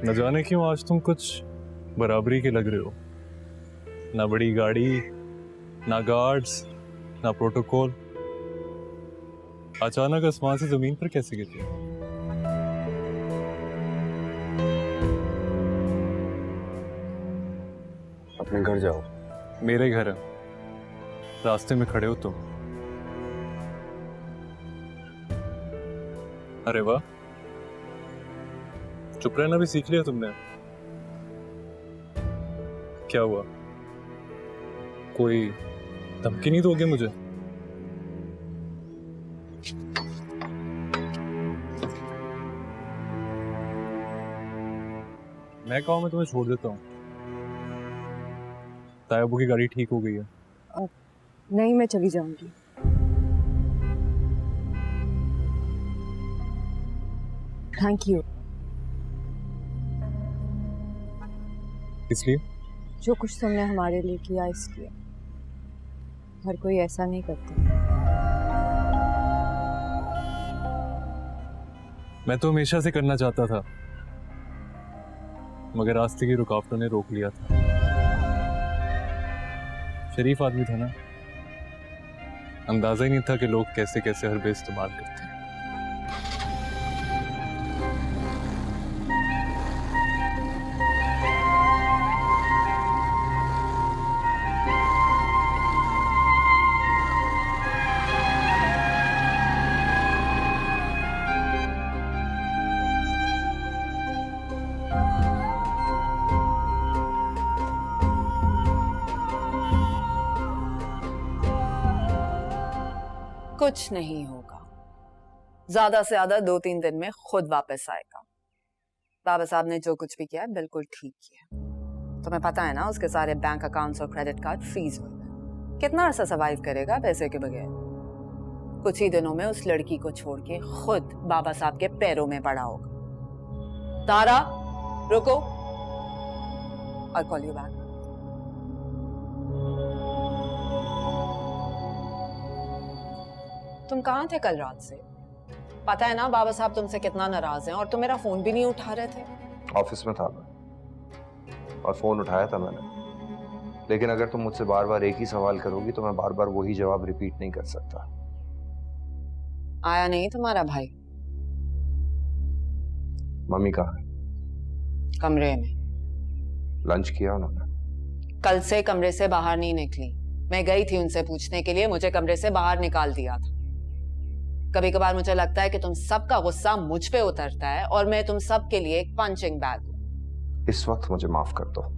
न जाने क्यों आज तुम कुछ बराबरी के लग रहे हो। ना बड़ी गाड़ी, ना गार्ड्स, ना प्रोटोकॉल। अचानक आसमान से जमीन पर कैसे गिर गया? अपने घर जाओ। मेरे घर है, रास्ते में खड़े हो तुम। अरे वाह, चुप रहना भी सीख लिया तुमने। क्या हुआ, कोई धमकी नहीं दोगे मुझे? मैं कहूँ मैं तुम्हें छोड़ देता हूँ। तायाबू की गाड़ी ठीक हो गई है। नहीं, मैं चली जाऊंगी। Thank you. इसलिए जो कुछ तुमने हमारे लिए किया इसलिए। हर कोई ऐसा नहीं करता। मैं तो हमेशा से करना चाहता था, मगर रास्ते की रुकावटों ने रोक लिया था। शरीफ आदमी था ना, अंदाजा ही नहीं था कि लोग कैसे कैसे हरबे इस्तेमाल करते हैं। कुछ नहीं होगा, ज्यादा से ज्यादा 2-3 दिन में खुद वापस आएगा। बाबा साहब ने जो कुछ भी किया है बिल्कुल ठीक किया। तुम्हें पता है ना, उसके सारे बैंक अकाउंट्स और क्रेडिट कार्ड फ्रीज हुए हैं। कितना अरसा सर्वाइव करेगा पैसे के बगैर? कुछ ही दिनों में उस लड़की को छोड़ के खुद बाबा साहब के पैरों में पड़ा होगा। तारा, रुको, I'll call you back. तुम कहाँ थे कल रात से? पता है ना बाबा साहब तुमसे कितना नाराज हैं, और तुम मेरा फोन भी नहीं उठा रहे थे। ऑफिस में था मैं, और फोन उठाया था मैंने, लेकिन अगर तुम मुझसे बार बार एक ही सवाल करोगी तो मैं बार बार वही जवाब रिपीट नहीं कर सकता। आया नहीं तुम्हारा भाई? मम्मी कहाँ है? कमरे में। लंच किया उन्होंने? कल से कमरे से बाहर नहीं निकली। मैं गई थी उनसे पूछने के लिए, मुझे कमरे से बाहर निकाल दिया था। कभी कभार मुझे लगता है कि तुम सबका गुस्सा मुझ पे उतरता है और मैं तुम सब के लिए एक पंचिंग बैग हूं। इस वक्त मुझे माफ कर दो।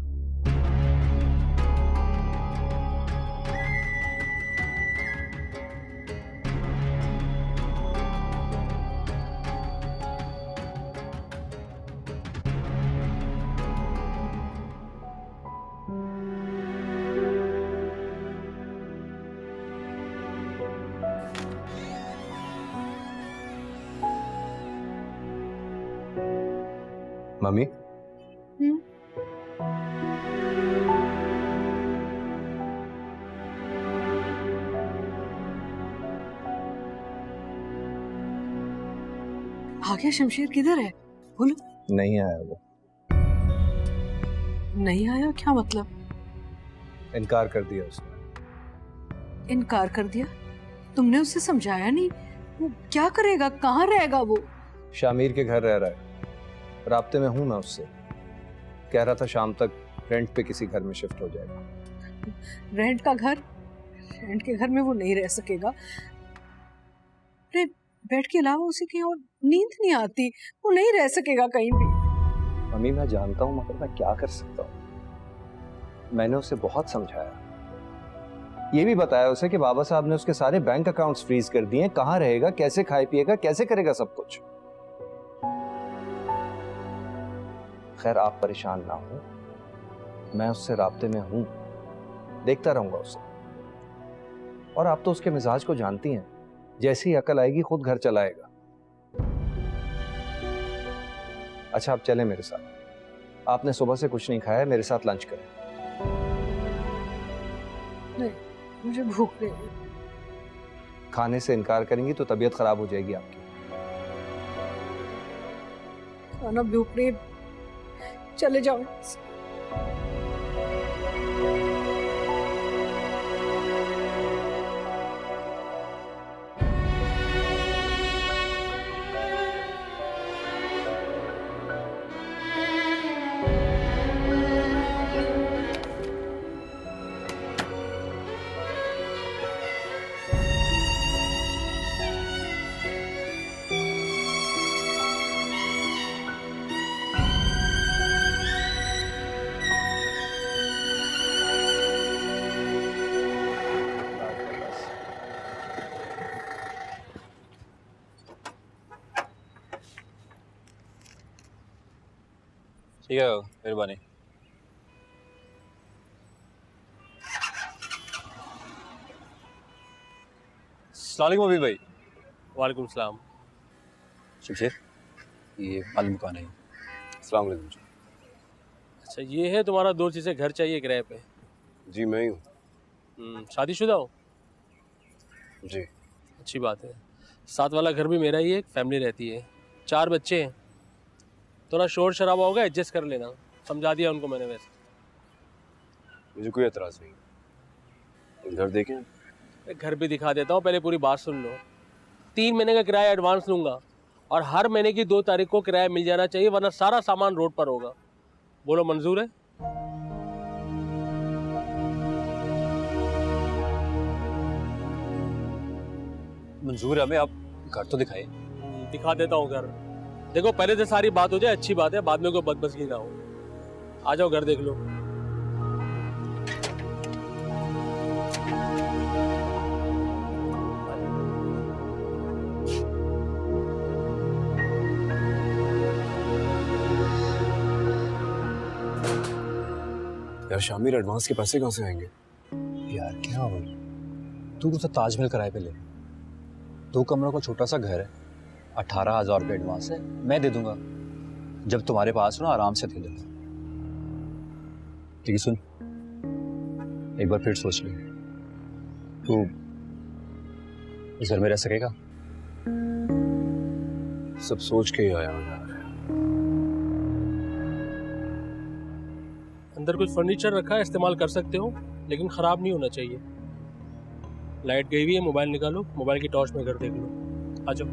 मम्मी, आ गया शमशेर? किधर है? बोलो। नहीं आया वो। नहीं आया? क्या मतलब? इनकार कर दिया उसने। इनकार कर दिया? तुमने उसे समझाया नहीं? वो क्या करेगा? कहाँ रहेगा वो? शामिर के घर रह रहा है, राब्ते में हूं मैं उससे। कह रहा था शाम तक रेंट पे किसी घर में शिफ्ट हो जाएगा। रेंट का घर? रेंट के घर में वो नहीं रह सकेगा। अरे बेड के अलावा उसे कहीं और नींद नहीं आती। वो नहीं रह सकेगा कहीं भी। मम्मी मैं जानता हूं, मगर मैं क्या कर सकता हूं। मैंने उसे बहुत समझाया, ये भी बताया उसे कि बाबा साहब ने उसके सारे बैंक अकाउंट्स फ्रीज कर दिए। कहाँ रहेगा, कैसे खाए पिएगा, कैसे करेगा सब कुछ। खैर आप परेशान ना हो, मैं उससे राब्ते में हूं, देखता रहूंगा उसे। और आप तो उसके मिजाज को जानती हैं, जैसी अकल आएगी खुद घर चलाएगा। अच्छा आप चलें मेरे साथ। आपने सुबह से कुछ नहीं खाया है, मेरे साथ लंच करें। नहीं, मुझे भूख नहीं है। खाने से इनकार करेंगी तो तबीयत खराब हो जाएगी आपकी। खाना भूख नहीं। चले जाओ। ठीक है, मेहरबानी। अस्सलाम वालेकुम अभी भाई। वालेकुम सलाम। शमशेर, ये मालूम दुकान है। अस्सलाम वालेकुम जी। अच्छा, ये है तुम्हारा दोस्त जिसे घर चाहिए किराए पे? जी मैं ही हूँ। शादीशुदा हो? जी। अच्छी बात है। साथ वाला घर भी मेरा ही है, एक फैमिली रहती है, 4 बच्चे हैं। थोड़ा शोर शराबा होगा, एडजस्ट कर लेना। समझा दिया उनको मैंने वैसे। मुझे कोई एतराज़ नहीं। घर देखें? घर भी दिखा देता हूँ, पहले पूरी बात सुन लो। 3 महीने का किराया एडवांस लूँगा और हर महीने की 2 तारीख को किराया मिल जाना चाहिए, वरना सारा सामान रोड पर होगा। बोलो मंजूर है? मंजूर है हमें, आप घर तो दिखाए। दिखा देता हूँ घर। देखो, पहले से सारी बात हो जाए, अच्छी बात है, बाद में कोई बदबसगी ना हो। आ जाओ, घर देख लो। यार शामिर, एडवांस के पैसे कहाँ से आएंगे? यार क्या हो, तू तो ताजमहल किराए पे ले। 2 कमरों का छोटा सा घर है, 18,000 रुपये एडवांस है, मैं दे दूंगा। जब तुम्हारे पास हो ना, आराम से दे दूंगा। ठीक है, सुन, एक बार फिर सोच ले, तू इस घर में रह सकेगा? सब सोच के ही आया हूँ यार। अंदर कुछ फर्नीचर रखा है, इस्तेमाल कर सकते हो, लेकिन ख़राब नहीं होना चाहिए। लाइट गई हुई है, मोबाइल निकालो, मोबाइल की टॉर्च में घर देख लो। आ जाओ।